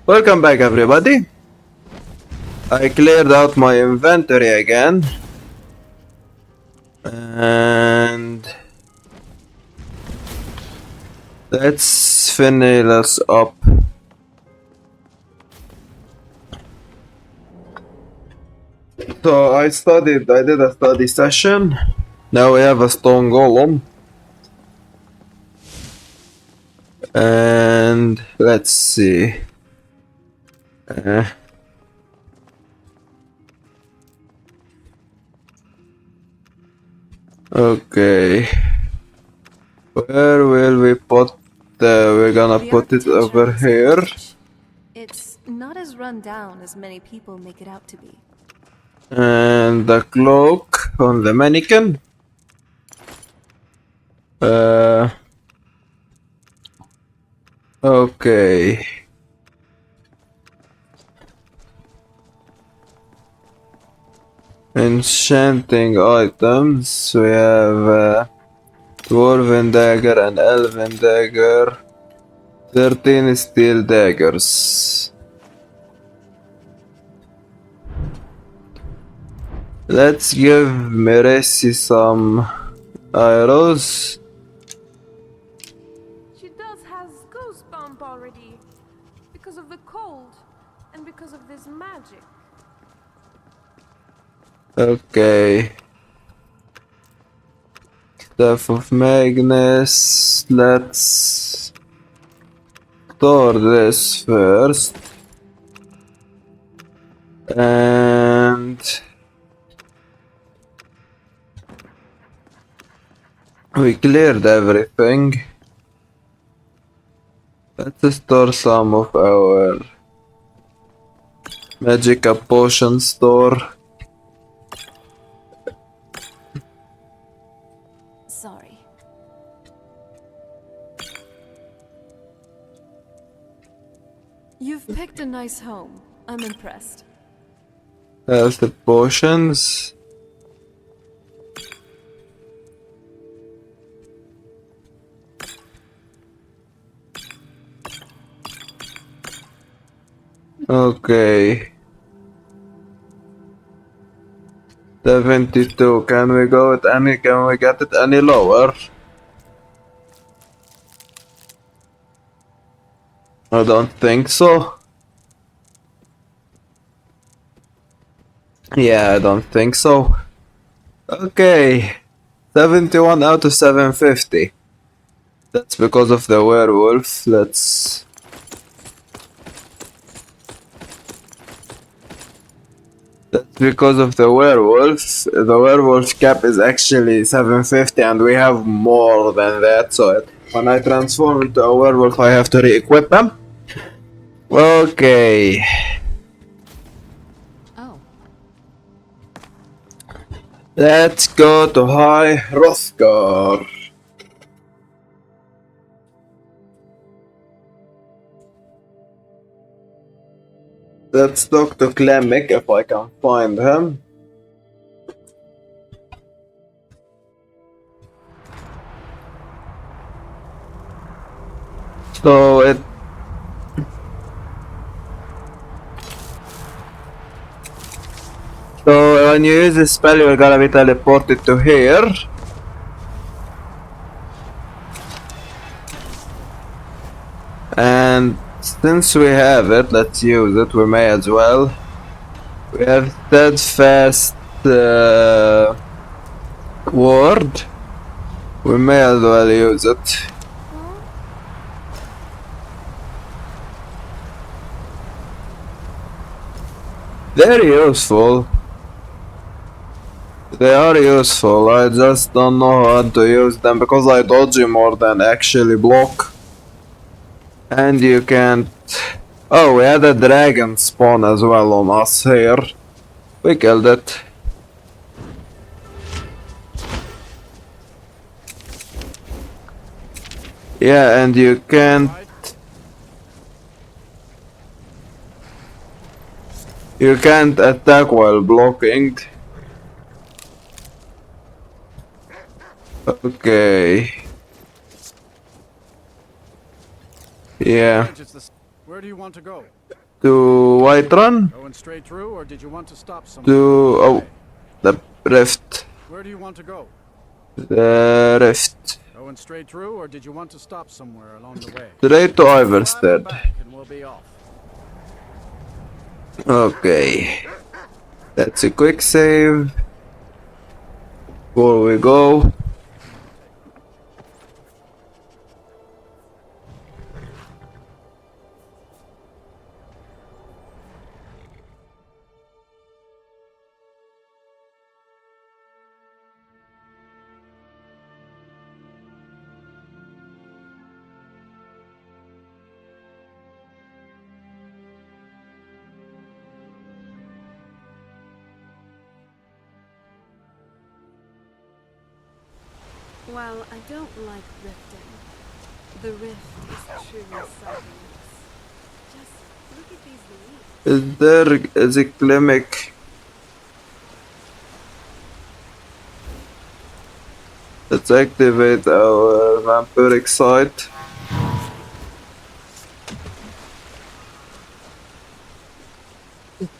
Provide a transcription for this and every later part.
Welcome back, everybody. I cleared out my inventory again. And let's finish us up. So I did a study session. Now we have a stone golem. And let's see. Okay. Where will we put we're gonna put it over here. It's not as run down as many people make it out to be. And the cloak on the mannequin. Okay. Enchanting items. We have dwarven dagger and elven dagger. 13 steel daggers. Let's give Meresi some arrows. She does has goosebump already. Because of the cold. And because of this magic. Okay. Staff of Magnus. Let's store this first. And we cleared everything. Let's store some of our magic potion store. Sorry. You've picked a nice home. I'm impressed. There's the potions. Okay. 72. Can we go with any? Can we get it any lower? I don't think so. Yeah, I don't think so. Okay. 71 out of 750. That's because of the werewolf. That's because of the werewolf. The werewolf cap is actually 750 and we have more than that, so when I transform into a werewolf I have to re-equip them. Okay. Oh. Let's go to High Hrothgar. Let's talk to Clemic if I can find him. So when you use this spell you're gonna be teleported to here. And since we have it, let's use it, we may as well. We have steadfast ward. We may as well use it. They're useful. They are useful, I just don't know how to use them because I dodge more than actually block. And you can't... Oh, we had a dragon spawn as well on us here. We killed it. Yeah, and you can't... You can't attack while blocking. Okay. Yeah. Where do you want to go? To Whiterun? Going straight through, or did you want to stop somewhere? To... oh, the rift. Where do you want to go? The rift. Going straight through, or did you want to stop somewhere along the way? Straight to Grab and Iverstead. back, and we'll be off. Okay. That's a quick save. Before we go. While I don't like rifting, the rift is truly something else. Just look at these leaves. Is there a clinic? Let's activate our vampiric sight. Don't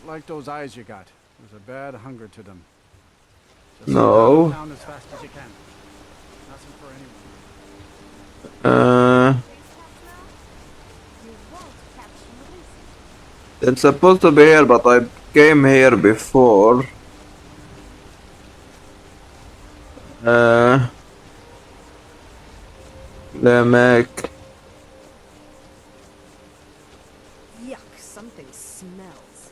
like those eyes you got. There's a bad hunger to them. Just get out No. of town as fast as you can. Nothing for anyone. You won't catch Melissa. It's supposed to be here, but I came here before. The Mac. Yuck, something smells.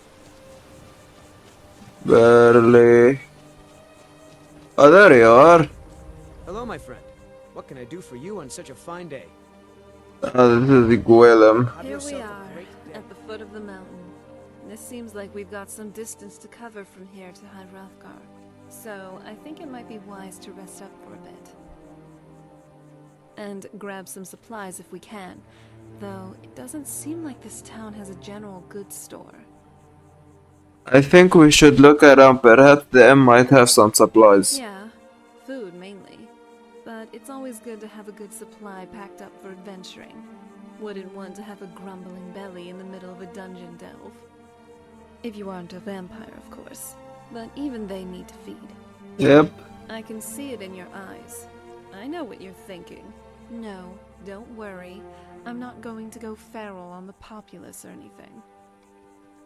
Barely. Oh, there you are. Hello, my friend. What can I do for you on such a fine day? Oh, this is the Gwillem. Have Here we yourself a are, great day. at the foot of the mountain. This seems like we've got some distance to cover from here to High Hrothgar. So, I think it might be wise to rest up for a bit. And grab some supplies if we can. Though, it doesn't seem like this town has a general goods store. I think we should look around. Perhaps the M might have some supplies. Yeah, food mainly. But it's always good to have a good supply packed up for adventuring. Wouldn't want to have a grumbling belly in the middle of a dungeon delve. If you aren't a vampire, of course. But even they need to feed. Yep. I can see it in your eyes. I know what you're thinking. No, don't worry. I'm not going to go feral on the populace or anything.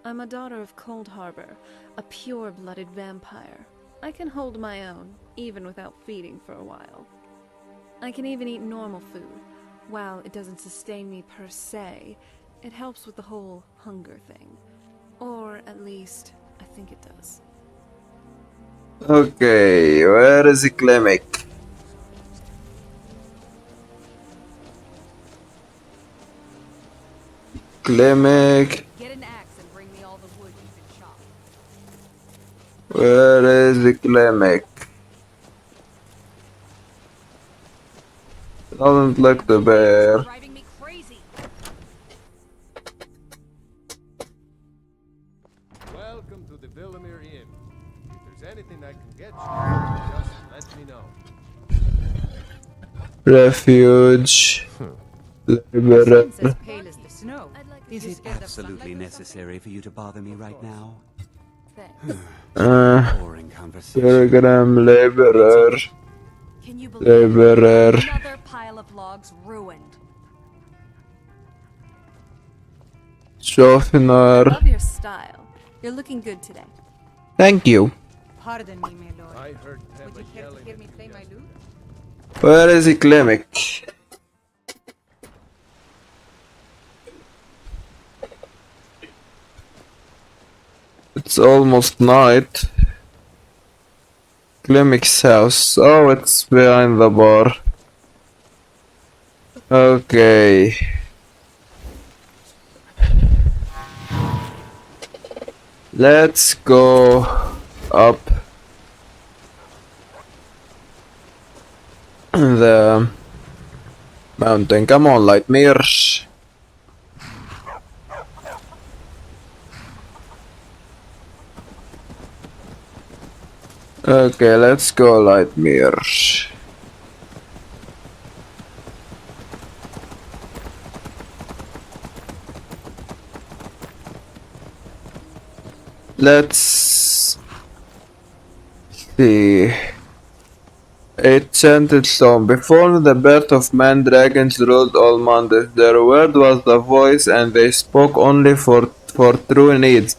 I'm a daughter of Cold Harbor, a pure-blooded vampire. I can hold my own, even without feeding for a while. I can even eat normal food. While it doesn't sustain me per se, it helps with the whole hunger thing. Or at least, I think it does. Okay, where is the clinic? Clinic. Get an axe and bring me all the wood you can chop. Where is the clinic? Doesn't look the bear. Driving me crazy. Welcome to the Villamere Inn. If there's anything I can get you, just let me know. Refuge. Liberal. Skin's as pale as the snow. Is it absolutely necessary for you to bother me right now? Thanks. Boring conversation. Program laborer. Can you believe it? Laborer. Another pile of logs ruined. Softener. Love your style. You're looking good today. Thank you. Pardon me, my lord. I heard Would Peppa you care to yelling hear at me me play my yesterday. lute? Where is the clinic? It's almost night. Clinic's house. Oh, it's behind the bar. Okay. Let's go up the mountain. Come on, Lightmere. Okay, let's go, Lightmere. Let's see. Enchanted stone. Before the birth of man, dragons ruled all monsters. Their word was the voice, and they spoke only for true needs.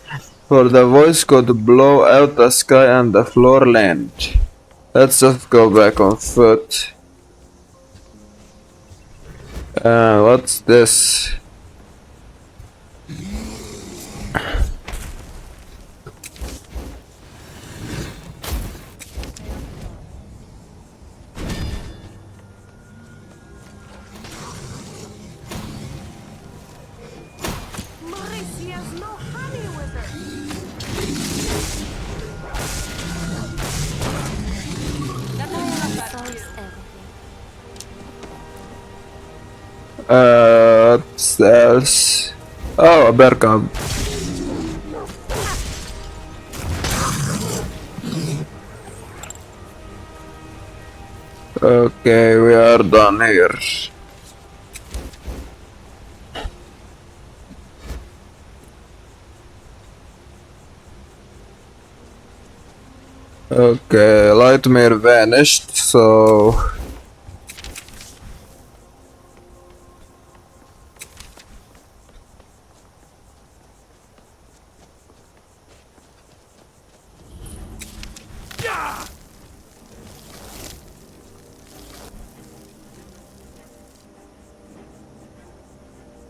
For the voice could blow out the sky and the floor land. Let's just go back on foot. What's this? Maurice, he has no honey with her. What's else? Oh, a bear cub. Okay, we are done here. Okay, Lightmare vanished, so...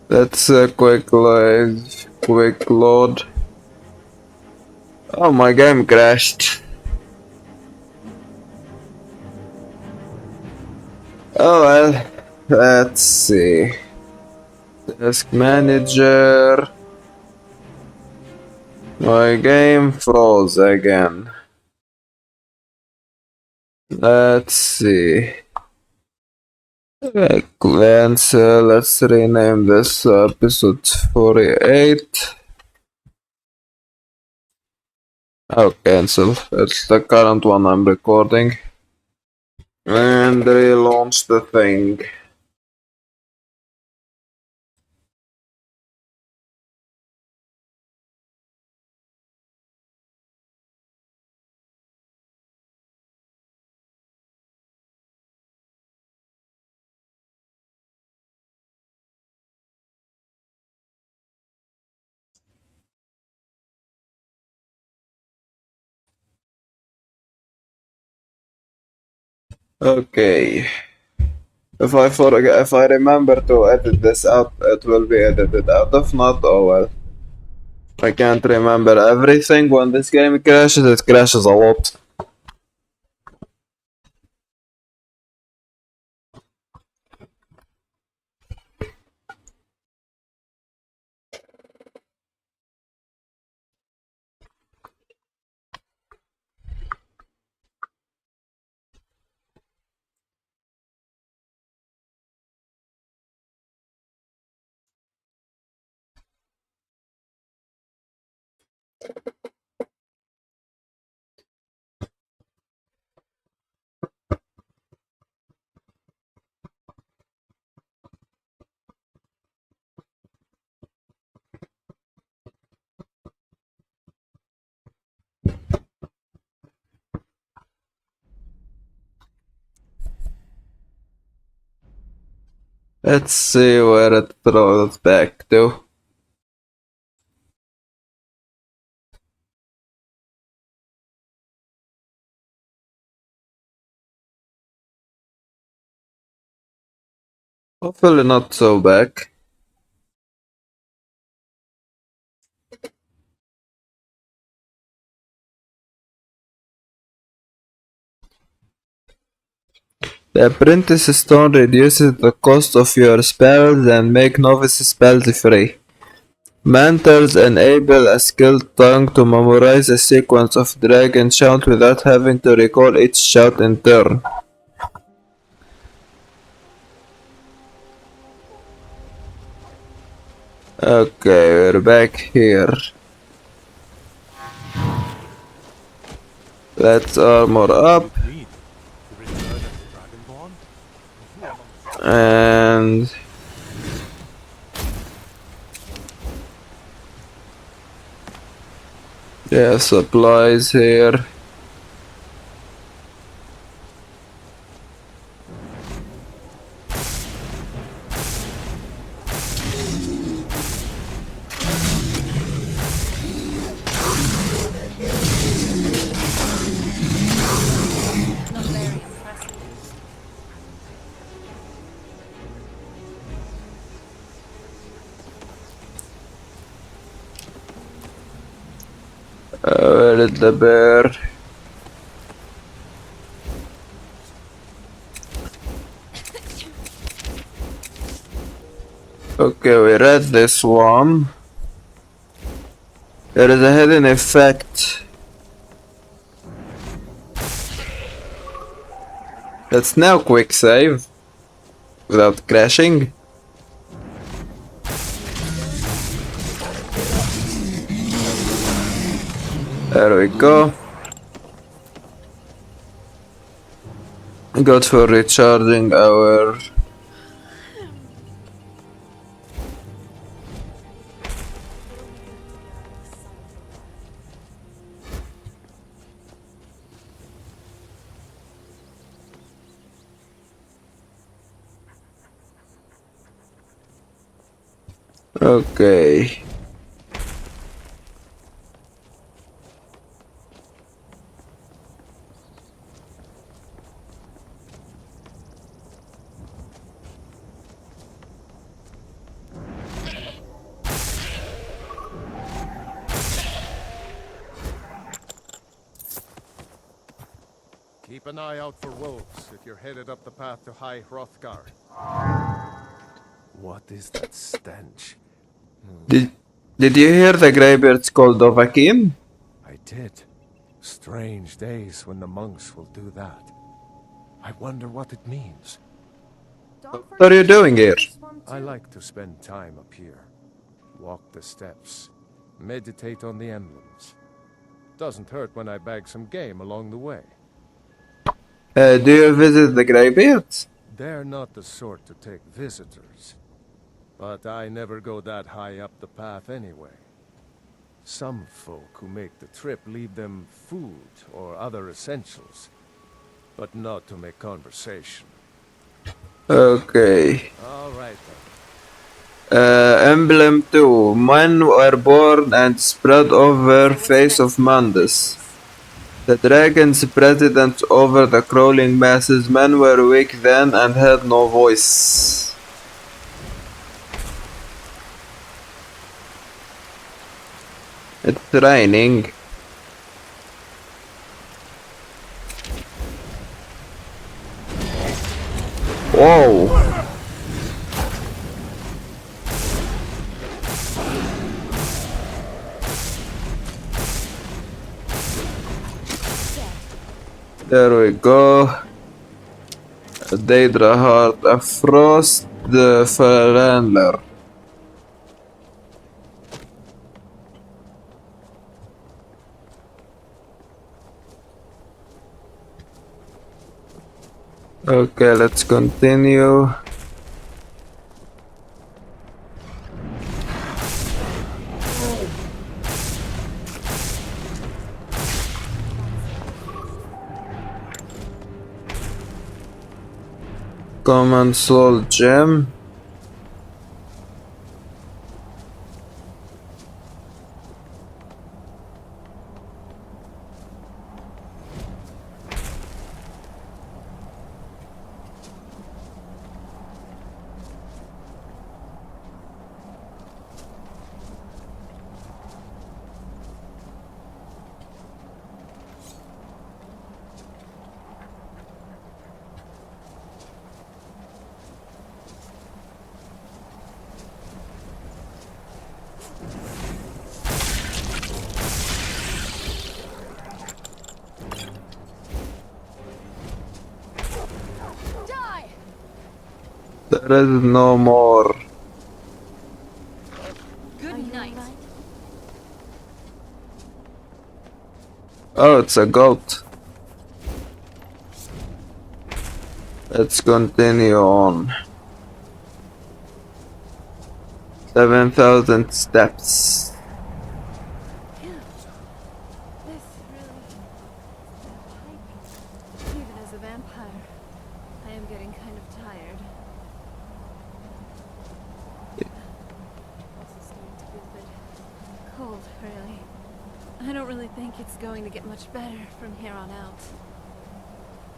That's a quick load. Oh, my game crashed. Oh well, let's see. Task manager. My game froze again. Let's see. Let's rename this episode 48. Oh, cancel. It's the current one I'm recording. And relaunch the thing. Okay. If I remember to edit this out, it will be edited out. If not, oh well. I can't remember everything. When this game crashes, it crashes a lot. Let's see where it throws back to. Hopefully not so back. The apprentice stone reduces the cost of your spells and make novice spells free. Mentors enable a skilled tongue to memorize a sequence of dragon shout without having to recall each shout in turn. Okay, we're back here. Let's armor up. And Yeah, supplies here. Not very impressive. Where is the bear? Okay, we read this one. There is a hidden effect. Let's now quick save without crashing. There we go. Good for recharging our okay. Keep an eye out for wolves if you're headed up the path to High Hrothgar. What is that stench? Did you hear the greybeards called Dovahkiin? I did. Strange days when the monks will do that. I wonder what it means. Don't What are you forget doing to here? this one I too. like to spend time up here. Walk the steps. Meditate on the emblems. Doesn't hurt when I bag some game along the way. Do you visit the greybeards? They're not the sort to take visitors. But I never go that high up the path anyway. Some folk who make the trip leave them food or other essentials. But not to make conversation. Okay. Alright then. Emblem 2. Men were born and spread over face of Mandus. The dragon's president over the crawling masses. Men were weak then and had no voice. It's raining. Whoa! There we go. A Daedra Heart, a Frost the Verhandler. Okay, let's continue. Common Soul Gem. There is no more. Good night. Oh, it's a goat. Let's continue on. 7,000 steps. kind of tired. Also starting to be a bit cold, really. I don't really think it's going to get much better from here on out.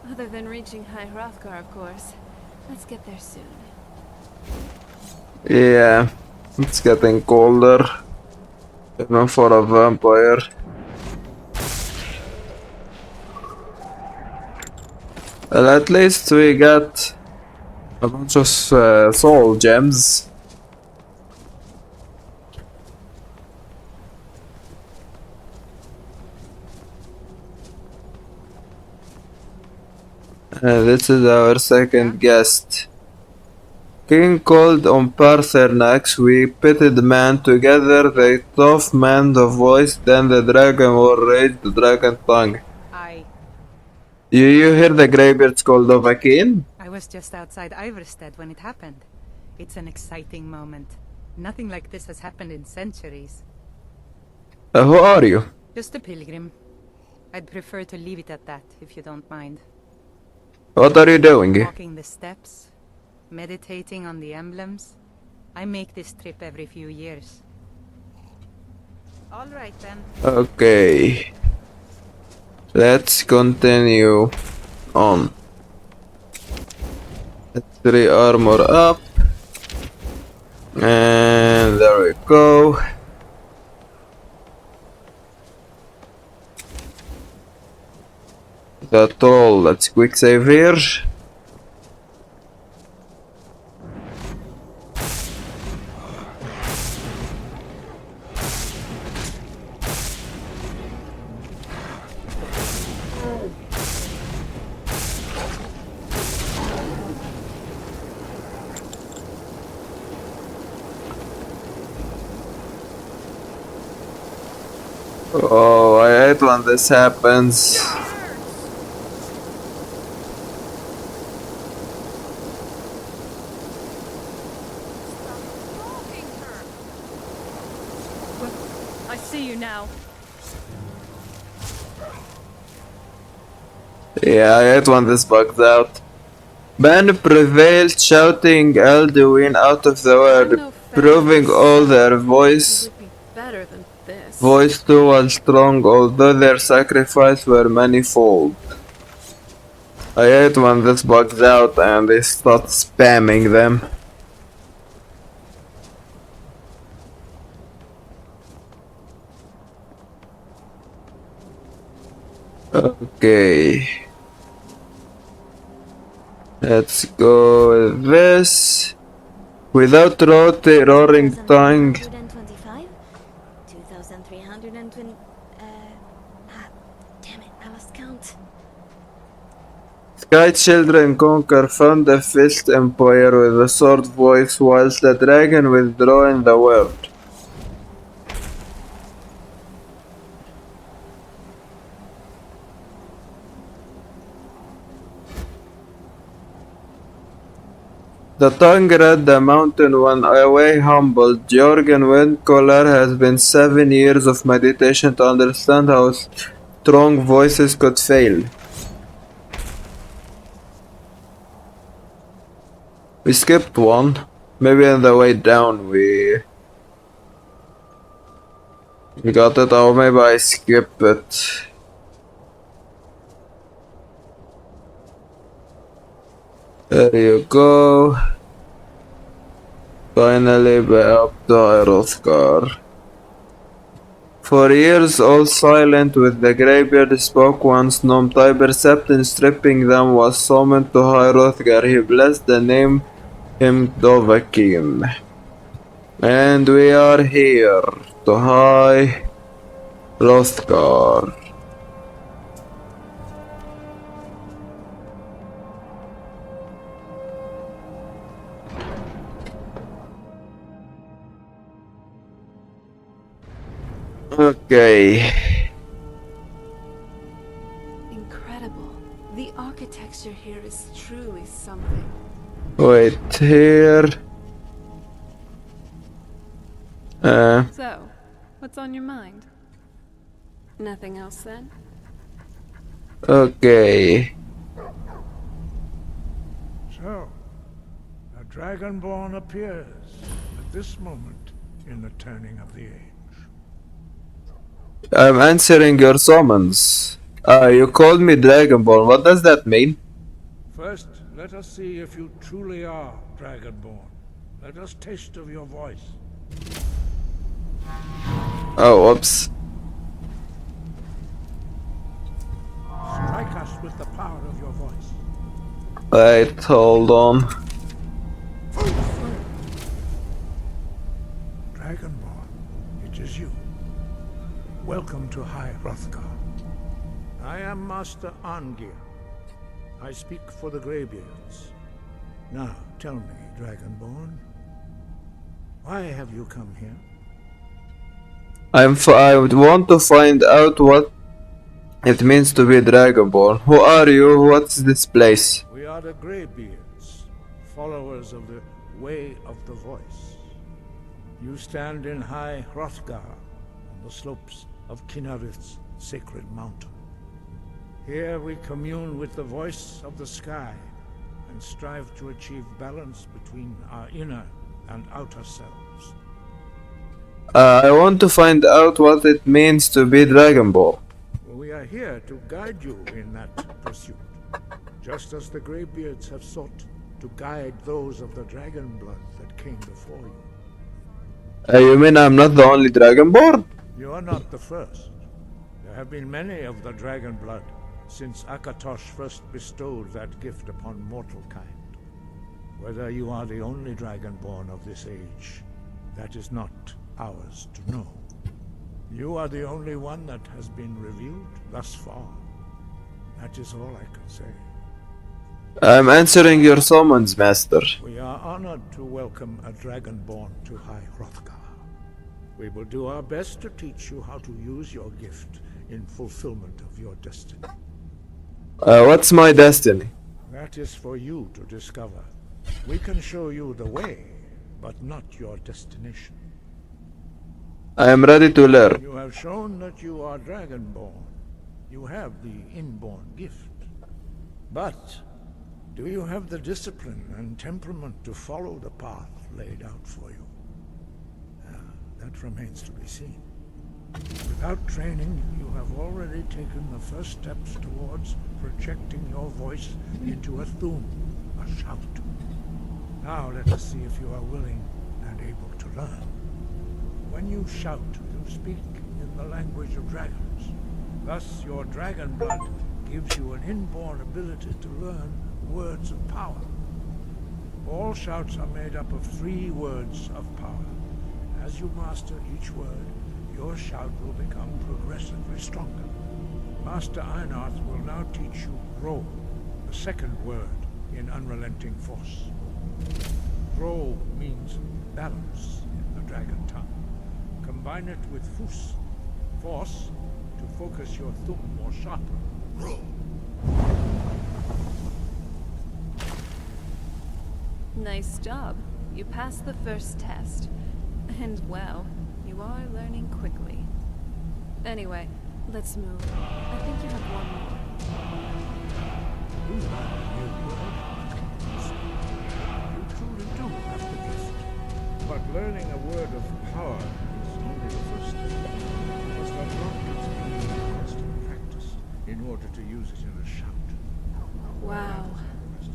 Other than reaching High Hrothgar, of course. Let's get there soon. Yeah, it's getting colder. Even for a vampire. Well, at least we got a bunch of soul gems. This is our second guest. King called on Parthenax, we pitted man together, the tough man the voice, then the dragon war raged, the dragon tongue. You hear the greybeards called of a king? I was just outside Iverstead when it happened. It's an exciting moment. Nothing like this has happened in centuries. Who are you? Just a pilgrim. I'd prefer to leave it at that, if you don't mind. What are you doing? Walking the steps, meditating on the emblems. I make this trip every few years. All right then. Okay. Let's continue on. Let's 3 armor up. And there we go. The troll, let's quick save here. Oh, I hate when this happens. I see you now. Yeah, I hate when this bugs out. Ben prevailed, shouting Alduin out of the world, proving all their voice Better than this. voice too was strong, although their sacrifice were manifold. I hate when this bugs out and they start spamming them. Okay. Let's go with this. Without roaring tongue. 2320. Damn it, I lost count. Sky children conquer found the fist empire with a sword voice, whilst the dragon withdraw in the world. The tongue read the mountain when away humbled. Jorgen Windcaller has been 7 years of meditation to understand how strong voices could fail. We skipped one. Maybe on the way down we got it, or maybe I skipped it. There you go. Finally up to Hrothgar. For years all silent with the greybeard spoke once Nom Tiber Septon stripping them was summoned to High Hrothgar. He blessed the name him Dovahkiin. And we are here to High Hrothgar. Okay. Incredible. The architecture here is truly something. Wait here. So, what's on your mind? Nothing else then? Okay. So, a Dragonborn appears at this moment in the turning of the age. I'm answering your summons. You called me Dragonborn. What does that mean? First, let us see if you truly are Dragonborn. Let us taste of your voice. Oh, oops. Strike us with the power of your voice. Wait, hold on. Dragonborn, it is you. Welcome to High Hrothgar. I am Master Arngir. I speak for the Greybeards. Now, tell me, Dragonborn, why have you come here? I want to find out what it means to be Dragonborn. Who are you? What's this place? We are the Greybeards, followers of the Way of the Voice. You stand in High Hrothgar, on the slopes of Kinarith's sacred mountain. Here we commune with the voice of the sky and strive to achieve balance between our inner and outer selves. I want to find out what it means to be Dragonborn. We are here to guide you in that pursuit, just as the Greybeards have sought to guide those of the dragon blood that came before you. You mean I'm not the only Dragonborn? You are not the first. There have been many of the dragon blood since Akatosh first bestowed that gift upon mortal kind. Whether you are the only Dragonborn of this age, that is not ours to know. You are the only one that has been revealed thus far. That is all I can say. I'm answering your summons, Master. We are honored to welcome a Dragonborn to High Hrothgar. We will do our best to teach you how to use your gift in fulfillment of your destiny. What's my destiny? That is for you to discover. We can show you the way, but not your destination. I am ready to learn. You have shown that you are Dragonborn. You have the inborn gift. But do you have the discipline and temperament to follow the path laid out for you? That remains to be seen. Without training, you have already taken the first steps towards projecting your voice into a thum, a shout. Now let us see if you are willing and able to learn. When you shout, you speak in the language of dragons. Thus, your dragon blood gives you an inborn ability to learn words of power. All shouts are made up of 3 words of power. As you master each word, your shout will become progressively stronger. Master Einarth will now teach you Ro, the second word in unrelenting force. Ro means balance in the dragon tongue. Combine it with Fus, force, to focus your thumb more sharply. Ro. Nice job. You passed the first test. And well, you are learning quickly. Anyway, let's move. I think you have one more. You learn a new word. You truly do have the gift. But learning a word of power is only the first step. You must unlock it in constant practice in order to use it in a shout. Wow.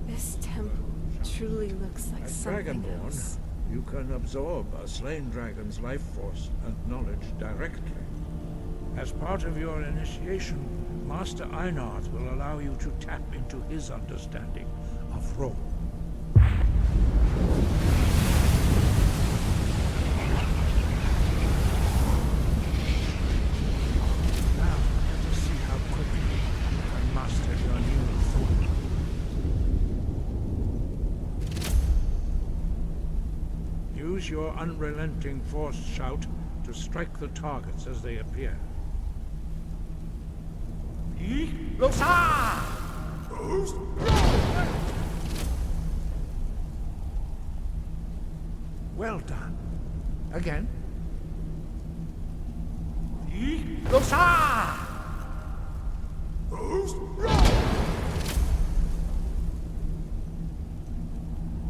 This temple truly looks like As something Dragonborn, else. you can absorb a slain dragon's life force and knowledge directly. As part of your initiation, Master Einarth will allow you to tap into his understanding of Ro. Now, let us see how quickly you can master your new form. Use your unrelenting force shout to strike the targets as they appear. Well done. Again.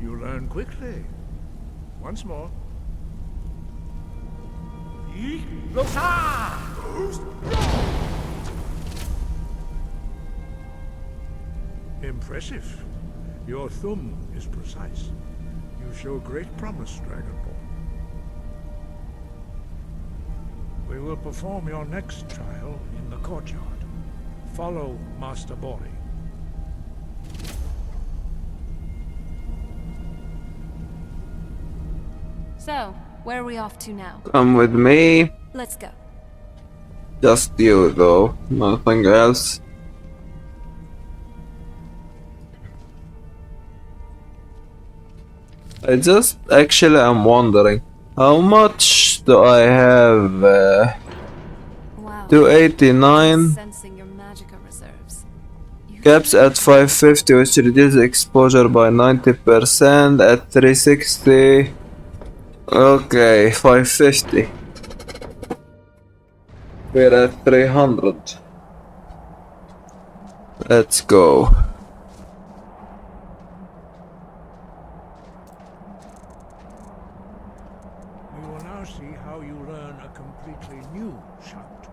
You learn quickly. Once more. Impressive. Your thumb is precise. You show great promise, Dragonborn. We will perform your next trial in the courtyard. Follow Master Bori. So, where are we off to now? Come with me. Let's go. Just you though, nothing else. I just actually am wondering, how much do I have? Wow. 289. Sensing your magica reserves. Caps at 550, which reduces exposure by 90%. At 360. Okay, 550. We're at 300. Let's go. We will now see how you learn a completely new shout.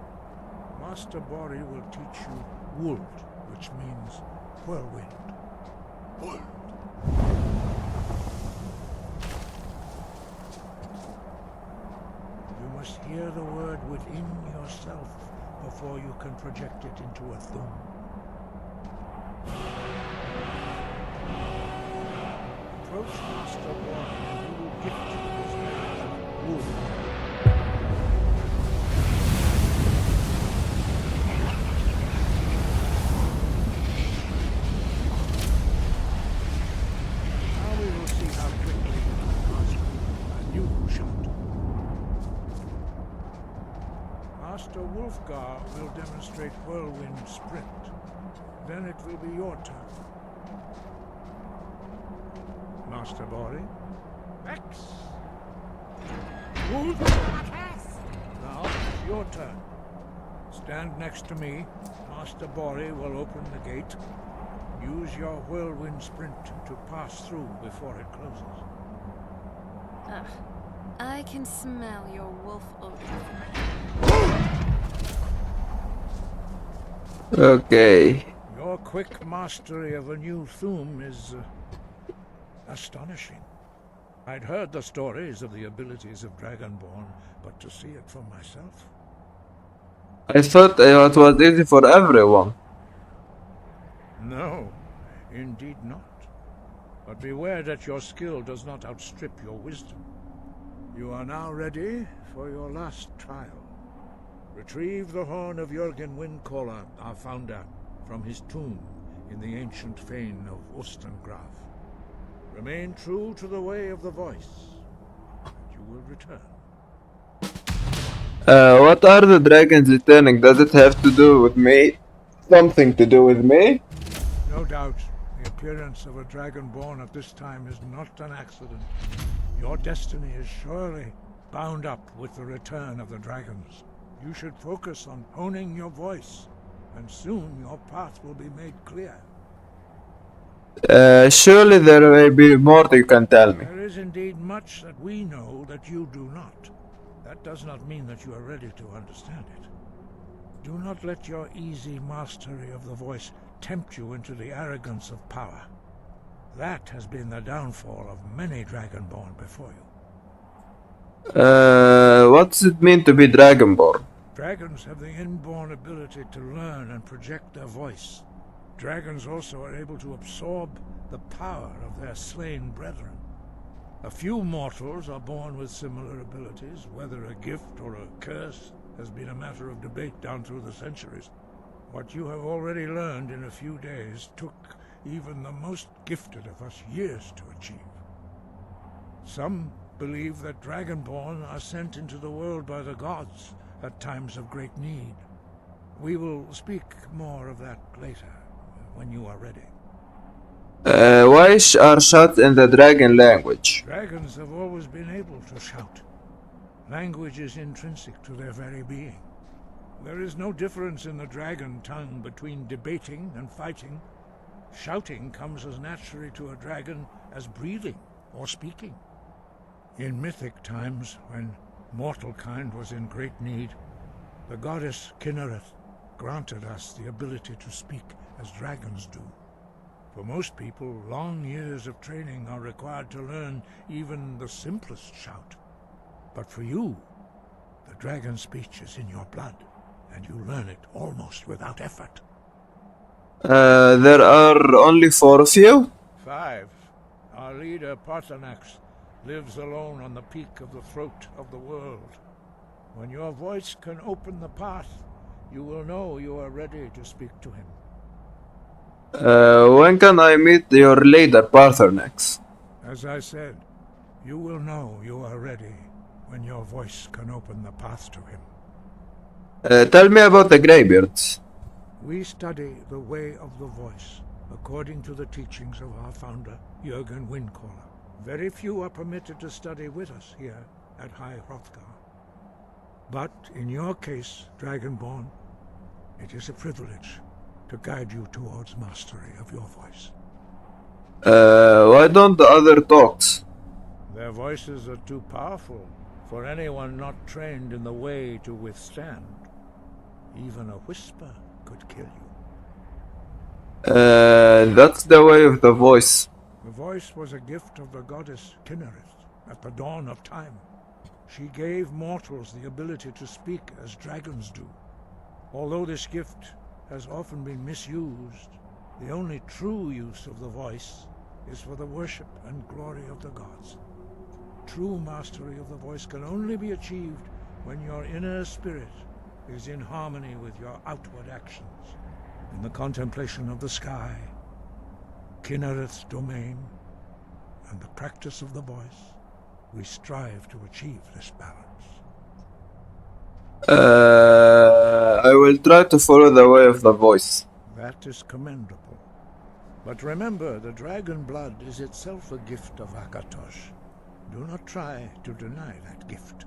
Master Bori will teach you Wold, which means whirlwind. Wold. You must hear the word within yourself before you can project it into a thum. Approach Master Bori and he will gift you his magic wool. Now we will see how quickly you can master a new shot. Master Wolfgar will demonstrate Whirlwind Sprint. Then it will be your turn. Master Bori? X! Now, it's your turn. Stand next to me. Master Bori will open the gate. Use your Whirlwind Sprint to pass through before it closes. I can smell your wolf odor. Okay. Your quick mastery of a new thum is astonishing. I'd heard the stories of the abilities of Dragonborn, but to see it for myself... I thought it was easy for everyone. No, indeed not. But beware that your skill does not outstrip your wisdom. You are now ready for your last trial. Retrieve the horn of Jürgen Windcaller, our founder, from his tomb in the ancient fane of Ostengraf. Remain true to the way of the voice, and you will return. What are the dragons returning? Does it have to do with me? Something to do with me? No doubt, the appearance of a Dragonborn at this time is not an accident. Your destiny is surely bound up with the return of the dragons. You should focus on honing your voice, and soon your path will be made clear. Surely there may be more you can tell me. There is indeed much that we know that you do not. That does not mean that you are ready to understand it. Do not let your easy mastery of the voice tempt you into the arrogance of power. That has been the downfall of many Dragonborn before you. What does it mean to be Dragonborn? Dragons have the inborn ability to learn and project their voice. Dragons also are able to absorb the power of their slain brethren. A few mortals are born with similar abilities. Whether a gift or a curse has been a matter of debate down through the centuries. What you have already learned in a few days took even the most gifted of us years to achieve. Some believe that Dragonborn are sent into the world by the gods at times of great need. We will speak more of that later, when you are ready. Why are shots in the dragon language? Dragons have always been able to shout. Language is intrinsic to their very being. There is no difference in the dragon tongue between debating and fighting. Shouting comes as naturally to a dragon as breathing or speaking. In mythic times, when mortal kind was in great need, the goddess Kinnereth granted us the ability to speak as dragons do. For most people, long years of training are required to learn even the simplest shout. But for you, the dragon speech is in your blood, and you learn it almost without effort. There are only 4 of you? 5. Our leader, Parthenax, lives alone on the peak of the throat of the world. When your voice can open the path, you will know you are ready to speak to him. When can I meet your leader, Parthenax? As I said, you will know you are ready when your voice can open the path to him. Tell me about the Greybeards. We study the way of the voice, according to the teachings of our founder, Jürgen Windcaller. Very few are permitted to study with us here at High Hrothgar. But in your case, Dragonborn, it is a privilege to guide you towards mastery of your voice. Why don't the other talks? Their voices are too powerful for anyone not trained in the way to withstand. Even a whisper could kill you. That's the way of the voice. The voice was a gift of the goddess Kinnereth at the dawn of time. She gave mortals the ability to speak as dragons do. Although this gift has often been misused, the only true use of the voice is for the worship and glory of the gods. True mastery of the voice can only be achieved when your inner spirit is in harmony with your outward actions. In the contemplation of the sky, Kinnereth's domain, and the practice of the voice, we strive to achieve this balance. I will try to follow the way of the voice. That is commendable. But remember, the dragon blood is itself a gift of Akatosh. Do not try to deny that gift.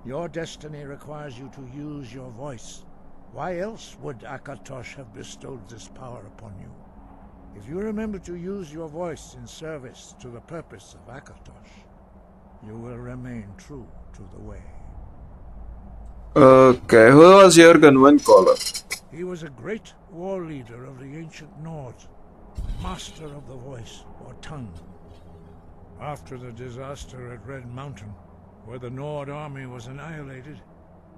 Your destiny requires you to use your voice. Why else would Akatosh have bestowed this power upon you? If you remember to use your voice in service to the purpose of Akatosh, you will remain true to the way. Okay, who was Jürgen Windcaller? He was a great war leader of the ancient Nords, master of the voice, or tongue. After the disaster at Red Mountain, where the Nord army was annihilated,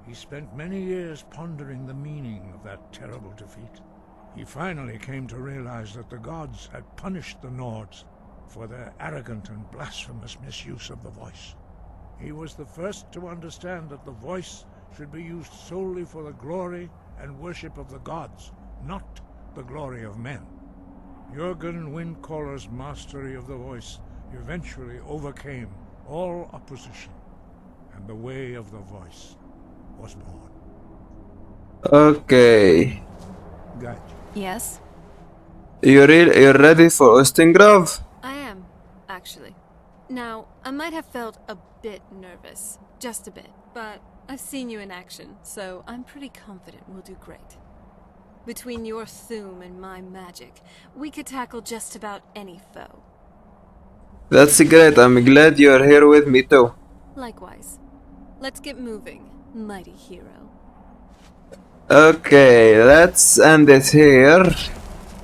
he spent many years pondering the meaning of that terrible defeat. He finally came to realize that the gods had punished the Nords for their arrogant and blasphemous misuse of the voice. He was the first to understand that the voice should be used solely for the glory and worship of the gods, not the glory of men. Jürgen Windcaller's mastery of the voice eventually overcame all opposition, and the way of the voice was born. Okay. Gotcha. Yes? You're ready for Ostengrav? I am, actually. Now, I might have felt a bit nervous. Just a bit. But I've seen you in action, so I'm pretty confident we'll do great. Between your Thume and my magic, we could tackle just about any foe. That's great, I'm glad you're here with me too. Likewise. Let's get moving, mighty hero. Okay, let's end it here.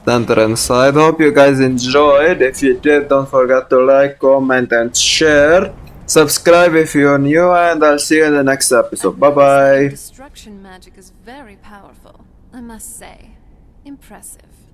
Enter inside. Hope you guys enjoyed. If you did, don't forget to like, comment, and share. Subscribe if you're new, and I'll see you in the next episode. Bye bye. Destruction magic is very powerful, I must say. Impressive.